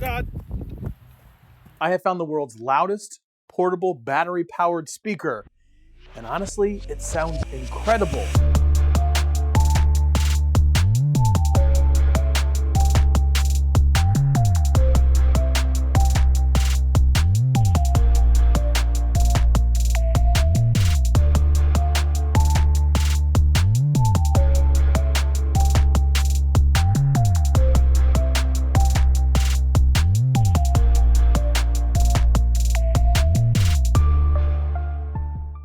God. I have found the world's loudest portable battery-powered speaker, and honestly, it sounds incredible.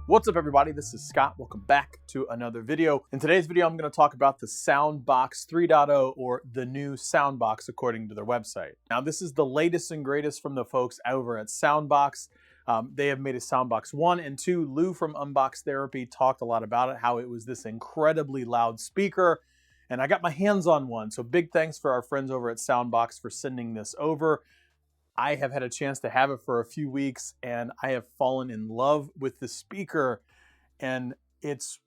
What's up, everybody? This is Scott. Welcome back to another video. In today's video, I'm going to talk about the Soundboks 3.0, or the new Soundboks according to their website. Now, this is the latest and greatest from the folks over at Soundboks. They have made a Soundboks 1 and 2. Lou from Unbox Therapy talked a lot about it, how it was this incredibly loud speaker, and I got my hands on one. So big thanks for our friends over at Soundboks for sending this over. I have had a chance to have it for a few weeks, and I have fallen in love with the speaker, and it's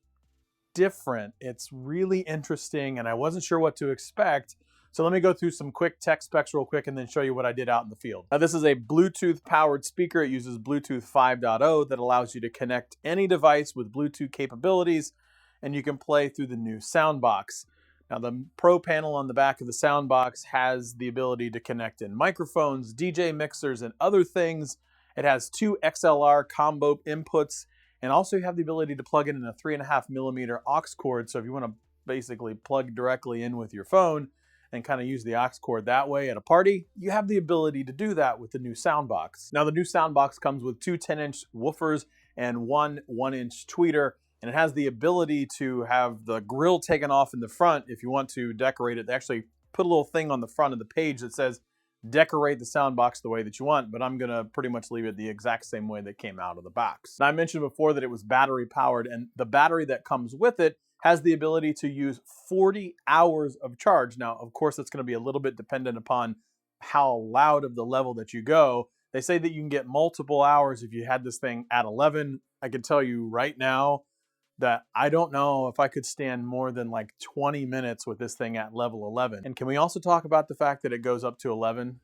different. It's really interesting, and I wasn't sure what to expect. So let me go through some quick tech specs real quick and then show you what I did out in the field. Now, this is a Bluetooth powered speaker. It uses Bluetooth 5.0 that allows you to connect any device with Bluetooth capabilities, and you can play through the new Soundboks. Now, the Pro panel on the back of the Soundboks has the ability to connect in microphones, DJ mixers, and other things. It has 2 XLR combo inputs, and also you have the ability to plug in a 3.5mm aux cord. So if you want to basically plug directly in with your phone and kind of use the aux cord that way at a party, you have the ability to do that with the new Soundboks. Now, the new Soundboks comes with 2 10-inch woofers and 1 1-inch tweeter. And it has the ability to have the grill taken off in the front if you want to decorate it. They actually put a little thing on the front of the page that says, decorate the Soundboks the way that you want, but I'm gonna pretty much leave it the exact same way that came out of the box. Now, I mentioned before that it was battery powered, and the battery that comes with it has the ability to use 40 hours of charge. Now, of course, it's gonna be a little bit dependent upon how loud of the level that you go. They say that you can get multiple hours if you had this thing at 11. I can tell you right now that I don't know if I could stand more than like 20 minutes with this thing at level 11. And can we also talk about the fact that it goes up to 11?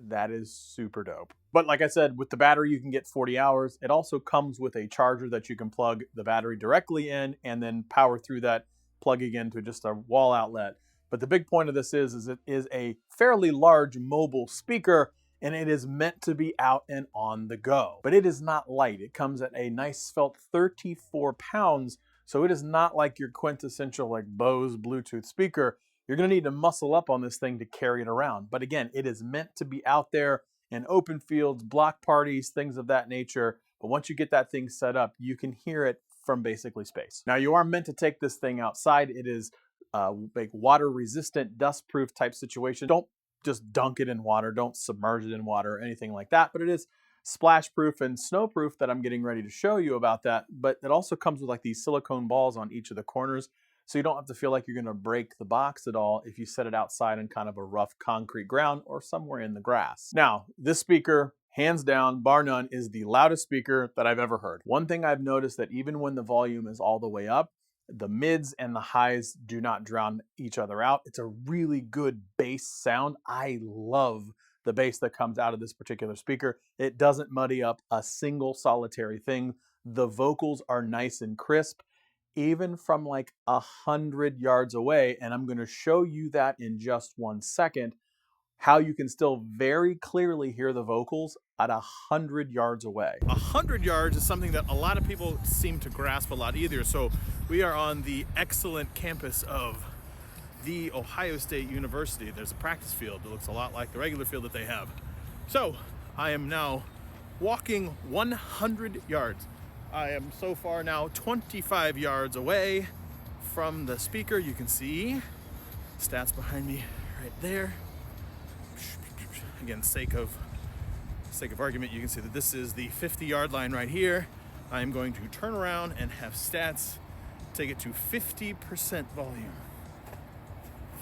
That is super dope. But like I said, with the battery, you can get 40 hours. It also comes with a charger that you can plug the battery directly in and then power through that, plugging into just a wall outlet. But the big point of this is it is a fairly large mobile speaker, and it is meant to be out and on the go. But it is not light. It comes at a nice svelte 34 pounds, so it is not like your quintessential like Bose Bluetooth speaker. You're gonna need to muscle up on this thing to carry it around. But again, it is meant to be out there in open fields, block parties, things of that nature. But once you get that thing set up, you can hear it from basically space. Now, you are meant to take this thing outside. It is like water resistant, dust proof type situation. Don't just dunk it in water, don't submerge it in water or anything like that, but it is splash proof and snow proof that I'm getting ready to show you about that. But it also comes with like these silicone balls on each of the corners, so you don't have to feel like you're going to break the box at all if you set it outside in kind of a rough concrete ground or somewhere in the grass. Now, this speaker, hands down, bar none, is the loudest speaker that I've ever heard. One thing I've noticed, that even when the volume is all the way up, the mids and the highs do not drown each other out. It's a really good bass sound. I love the bass that comes out of this particular speaker. It doesn't muddy up a single solitary thing. The vocals are nice and crisp, even from like 100 yards away. And I'm going to show you that in just 1 second, how you can still very clearly hear the vocals at 100 yards away. 100 yards is something that a lot of people seem to grasp a lot easier. So we are on the excellent campus of the Ohio State University. There's a practice field that looks a lot like the regular field that they have. So I am now walking 100 yards. I am so far now 25 yards away from the speaker. You can see stats behind me right there. Again, sake of argument, you can see that this is the 50-yard line right here. I am going to turn around and have stats take it to 50% volume.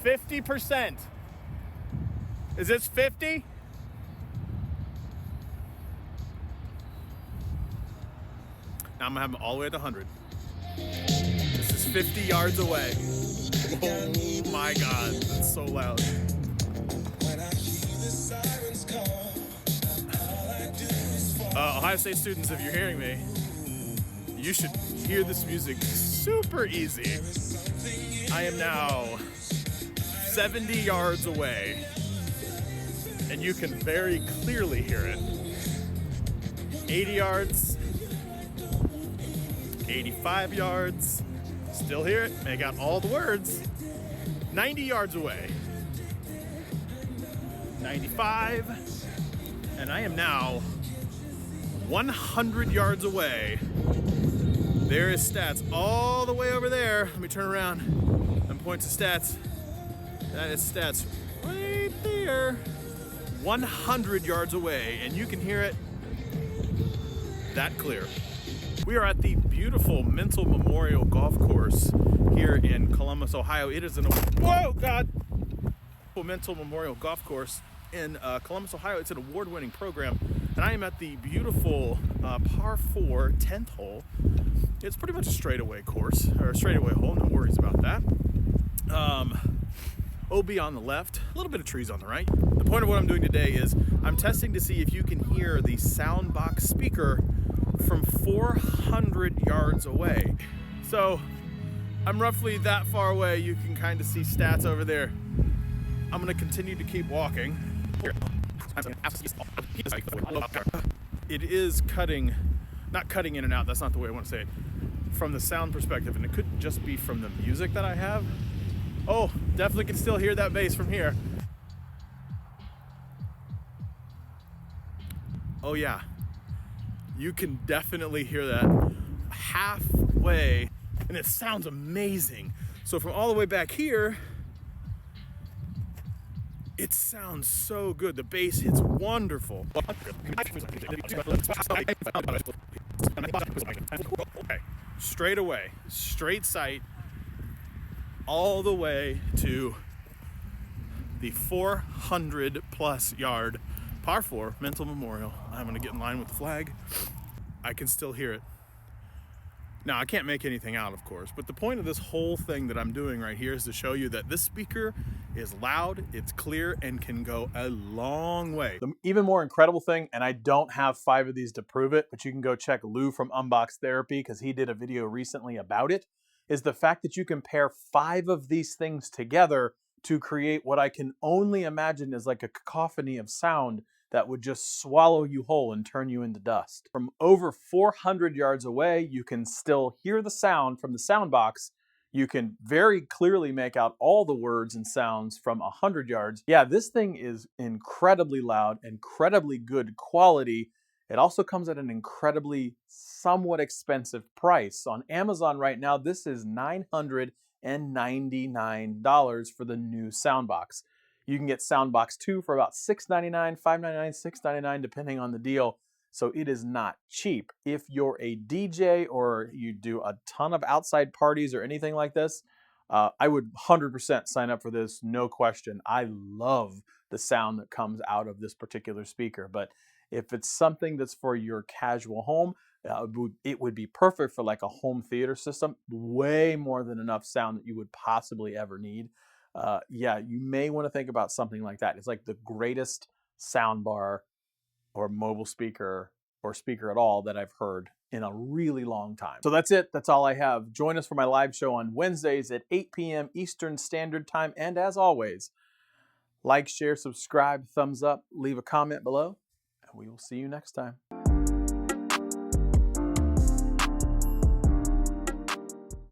50%. Is this 50? Now I'm gonna have them all the way at 100. This is 50 yards away. Oh my God, that's so loud. When I hear the sirens Ohio State students, if you're hearing me, you should hear this music super easy. I am now 70 yards away, and you can very clearly hear it. 80 yards, 85 yards, still hear it, make out all the words. 90 yards away, 95, and I am now 100 yards away. There is stats all the way over there. Let me turn around and point to stats. That is stats right there. 100 yards away, and you can hear it that clear. We are at the beautiful Mental Memorial Golf Course here in Columbus, Ohio. It is Mental Memorial Golf Course in Columbus, Ohio. It's an award-winning program, and I am at the beautiful par 4 10th hole. It's pretty much a straightaway course, or a straightaway hole, no worries about that. OB on the left, a little bit of trees on the right. The point of what I'm doing today is I'm testing to see if you can hear the Soundboks speaker from 400 yards away. So I'm roughly that far away. You can kind of see stats over there. I'm gonna continue to keep walking. It is cutting, not cutting in and out, that's not the way I want to say it, from the sound perspective, and it could just be from the music that I have. Oh, definitely can still hear that bass from here. Oh yeah, you can definitely hear that halfway, and it sounds amazing. So from all the way back here, it sounds so good. The bass hits wonderful. Okay, straight away, straight sight, all the way to the 400 plus yard par 4 Mental Memorial. I'm gonna get in line with the flag. I can still hear it. Now, I can't make anything out, of course, but the point of this whole thing that I'm doing right here is to show you that this speaker is loud, it's clear, and can go a long way. The even more incredible thing, and I don't have 5 of these to prove it, but you can go check Lou from Unbox Therapy because he did a video recently about it, is the fact that you can pair 5 of these things together to create what I can only imagine is like a cacophony of sound that would just swallow you whole and turn you into dust. From over 400 yards away, you can still hear the sound from the Soundboks. You can very clearly make out all the words and sounds from 100 yards. Yeah, this thing is incredibly loud, incredibly good quality. It also comes at an incredibly, somewhat expensive price. On Amazon right now, this is $999 for the new Soundboks. You can get Soundboks 2 for about $699, $599, $699, depending on the deal. So it is not cheap. If you're a DJ or you do a ton of outside parties or anything like this, I would 100% sign up for this, no question. I love the sound that comes out of this particular speaker. But if it's something that's for your casual home, it would be perfect for like a home theater system. Way more than enough sound that you would possibly ever need. Yeah, you may want to think about something like that. It's like the greatest sound bar or mobile speaker or speaker at all that I've heard in a really long time. So that's it. That's all I have. Join us for my live show on Wednesdays at 8 p.m. Eastern Standard Time. And as always, like, share, subscribe, thumbs up, leave a comment below, and we will see you next time.